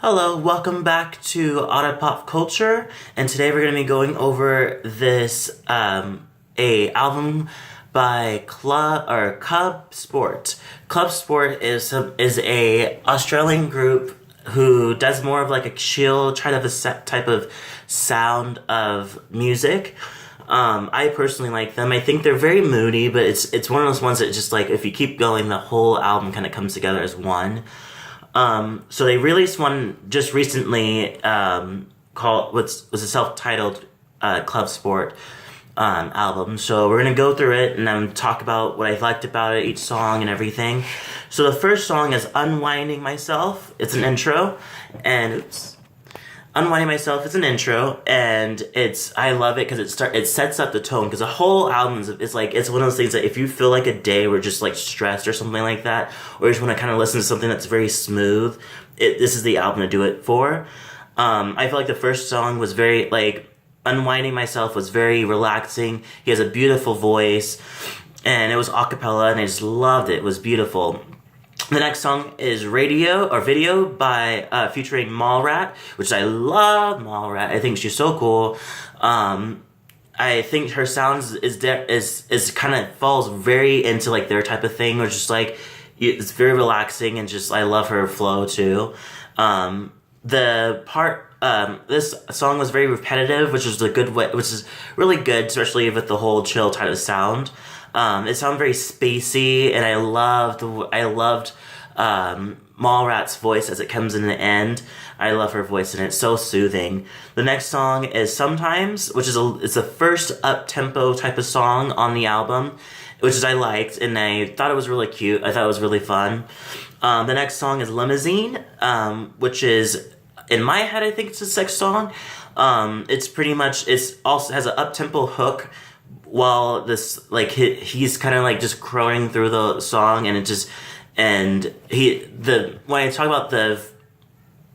Hello, welcome back to Auto Pop Culture, and today we're going to be going over this a album by Cub Sport. Cub Sport is a Australian group who does more of like a chill type of sound of music. I personally like them. I think they're very moody, but it's one of those ones that just like if you keep going, the whole album kind of comes together as one. So they released one just recently, called, was a self-titled, Club Sport, album. So we're gonna go through it and talk about what I liked about it, each song and everything. So the first song is Unwinding Myself. It's an intro, and Unwinding Myself is an intro, and I love it because it sets up the tone, because the whole album is like, it's one of those things that if you feel like a day where just like stressed or something like that, or you just want to kind of listen to something that's very smooth, this is the album to do it for. I feel like the first song was very like, Unwinding Myself was very relaxing. He has a beautiful voice, and it was a cappella, and I just loved it. It was beautiful. The next song is Video by featuring Mallrat, which I love Mallrat. I think she's so cool. I think her sounds is kind of falls very into like their type of thing, or just like it's very relaxing, and just I love her flow too. This song was very repetitive, which is a good way, which is really good, especially with the whole chill type of sound. It sounded very spacey, and I loved Mallrat's voice as it comes in the end. I love her voice, and it's so soothing. The next song is Sometimes, which is it's the first up-tempo type of song on the album, which I liked, and I thought it was really cute. I thought it was really fun. The next song is Limousine, which is, in my head, I think it's a sex song. It's also has an up-tempo hook, while this, like, he's kind of like just crowing through the song, and when I talk about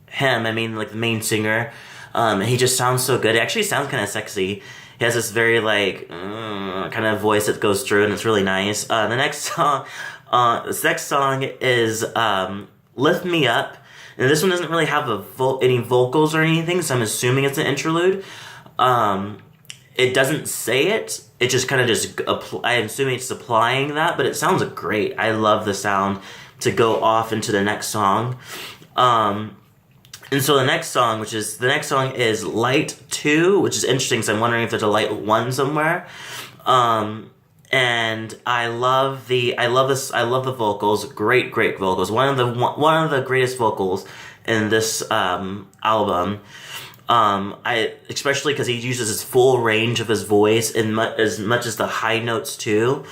him, I mean like the main singer, he just sounds so good. It actually sounds kind of sexy. He has this very like kind of voice that goes through, and it's really nice. The next song is Lift Me Up, and this one doesn't really have any vocals or anything, so I'm assuming it's an interlude. It doesn't say it. It just kind of I'm assuming it's applying that, but it sounds great. I love the sound to go off into the next song. And so the next song is Light 2, which is interesting because I'm wondering if there's a Light 1 somewhere. And I love the vocals. Great vocals. One of the greatest vocals in this album. Especially because he uses his full range of his voice, and as much as the high notes too.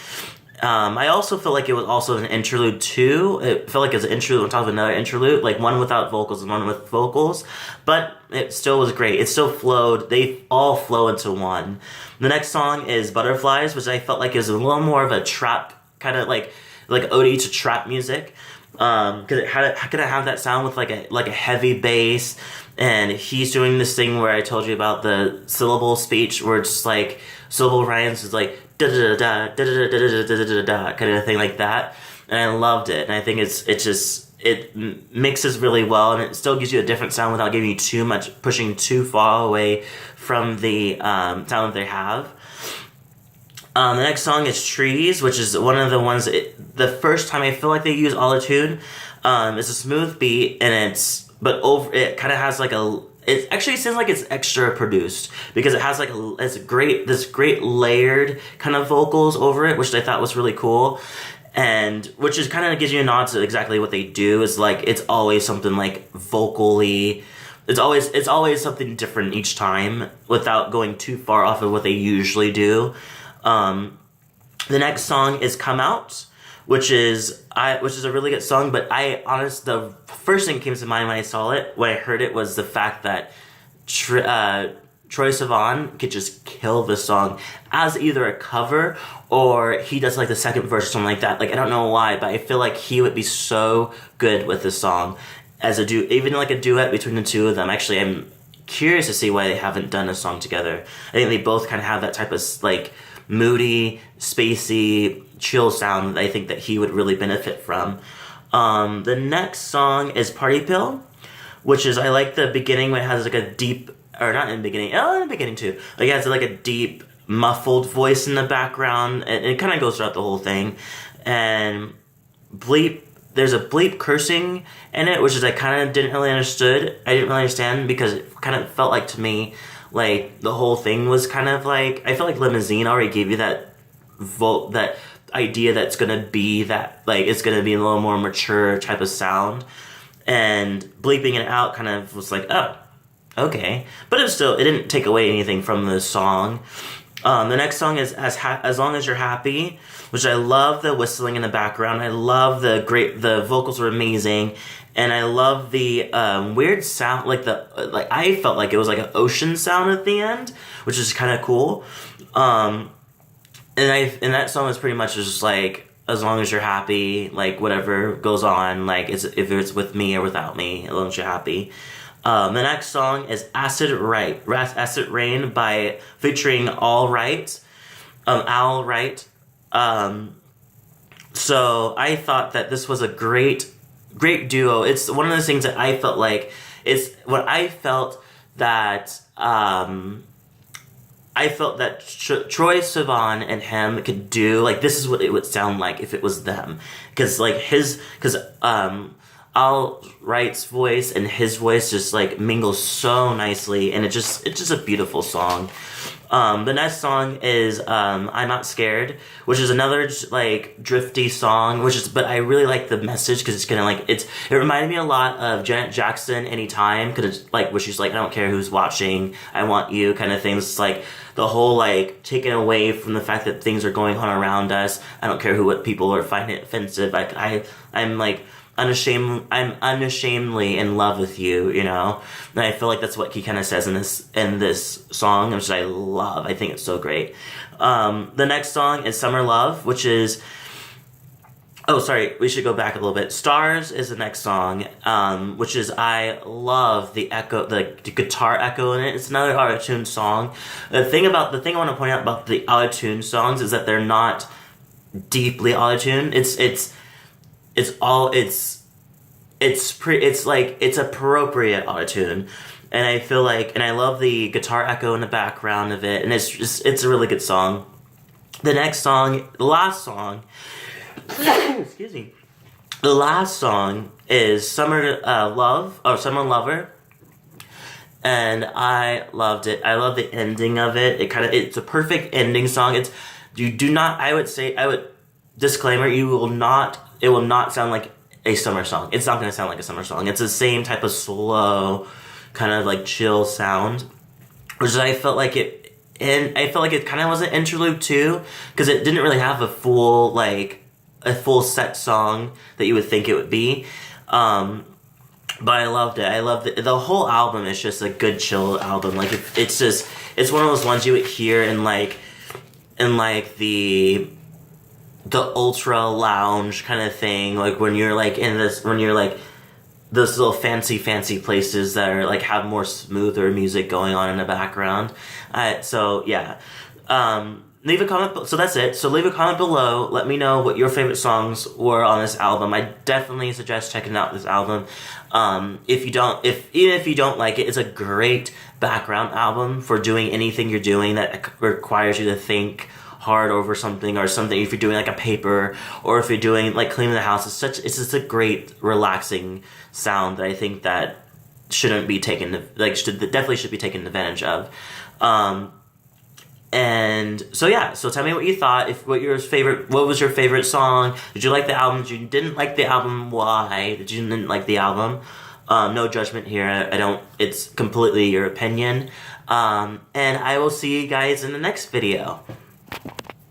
I also feel like it was also an interlude too. It felt like it was an interlude on top of another interlude, like one without vocals and one with vocals, but it still was great. It still flowed. They all flow into one. The next song is Butterflies, which I felt like is a little more of a trap, kind of like ode to trap music. Because it could have that sound with like a heavy bass, and he's doing this thing where I told you about the syllable speech, where it's just like syllable rhymes is like da da da da da da da da da da kind of thing like that, and I loved it. And I think it mixes really well, and it still gives you a different sound without giving you too much, pushing too far away from the sound that they have. The next song is Trees, which is one of the ones, the first time I feel like they use autotune. It's a smooth beat, and it kind of has like it actually seems like it's extra produced, because it has like this great layered kind of vocals over it, which I thought was really cool. And which is kind of gives you a nod to exactly what they do, is like, it's always something like vocally, it's always something different each time without going too far off of what they usually do. The next song is Come Out, which is a really good song, but the first thing that came to mind when I heard it was the fact that Troye Sivan could just kill the song as either a cover, or he does like the second verse or something like that. Like, I don't know why, but I feel like he would be so good with this song as even like a duet between the two of them. Actually, I'm curious to see why they haven't done a song together. I think they both kind of have that type of like moody, spacey, chill sound that I think that he would really benefit from. The next song is Party Pill, which is I like the beginning when it has like a deep, or not in the beginning, in the beginning too. Like it has like a deep muffled voice in the background, and it kind of goes throughout the whole thing. And bleep, there's a bleep cursing in it, which is I kind of didn't really understood. I didn't really understand because it kind of felt like to me like the whole thing was kind of like, I felt like Limousine already gave you that that idea that's gonna be that like it's gonna be a little more mature type of sound, and bleeping it out kind of was like, oh, okay, but it didn't take away anything from the song. The next song is As Long As You're Happy, which I love the whistling in the background. I love the vocals were amazing, and I love the weird sound, like I felt like it was like an ocean sound at the end, which is kind of cool. And that song is pretty much just like, as long as you're happy, like whatever goes on, like if it's with me or without me, as long as you're happy. The next song is Acid Rain by featuring Al Wright. So I thought that this was a great duo. It's one of those things that I felt like it's what I felt that Troye Sivan and him could do. Like this is what it would sound like if it was them, because Al Wright's voice and his voice just like mingles so nicely, and it's just a beautiful song. The next song is I'm Not Scared, which is another like drifty song, but I really like the message because it's kind of like it reminded me a lot of Janet Jackson Anytime, because it's like where she's like, I don't care who's watching, I want you kind of things. It's like the whole like taken away from the fact that things are going on around us. I don't care what people are finding offensive. Like I'm like I'm unashamedly in love with you, you know? And I feel like that's what he kind of says in this song, which I love. I think it's so great. The next song is Summer Love, which is... Oh, sorry, we should go back a little bit. Stars is the next song, which is, I love the echo, the guitar echo in it. It's another auto-tune song. The thing I want to point out about the auto-tune songs is that they're not deeply auto-tuned. It's appropriate autotune, and I feel like, and I love the guitar echo in the background of it, and it's a really good song. The last song, excuse me, the last song is Summer Lover, and I loved it. I love the ending of it. It's a perfect ending song. Disclaimer, it will not sound like a summer song. It's not going to sound like a summer song. It's the same type of slow, kind of like chill sound, which I felt like it kind of was an interlude too, because it didn't really have a full set song that you would think it would be. But I loved it. The whole album is just a good chill album. Like it's one of those ones you would hear in the ultra lounge kind of thing, like when you're like those little fancy places that are like have more smoother music going on in the background. So yeah, leave a comment. So that's it. So leave a comment below. Let me know what your favorite songs were on this album. I definitely suggest checking out this album. Even if you don't like it, it's a great background album for doing anything you're doing that requires you to think hard over something, or something if you're doing like a paper, or if you're doing like cleaning the house. It's just a great relaxing sound that I think that definitely should be taken advantage of. And so yeah, so tell me what you thought. What was your favorite song? Did you like the album? Did you didn't like the album? Why did you didn't like the album? No judgment here. It's completely your opinion. And I will see you guys in the next video.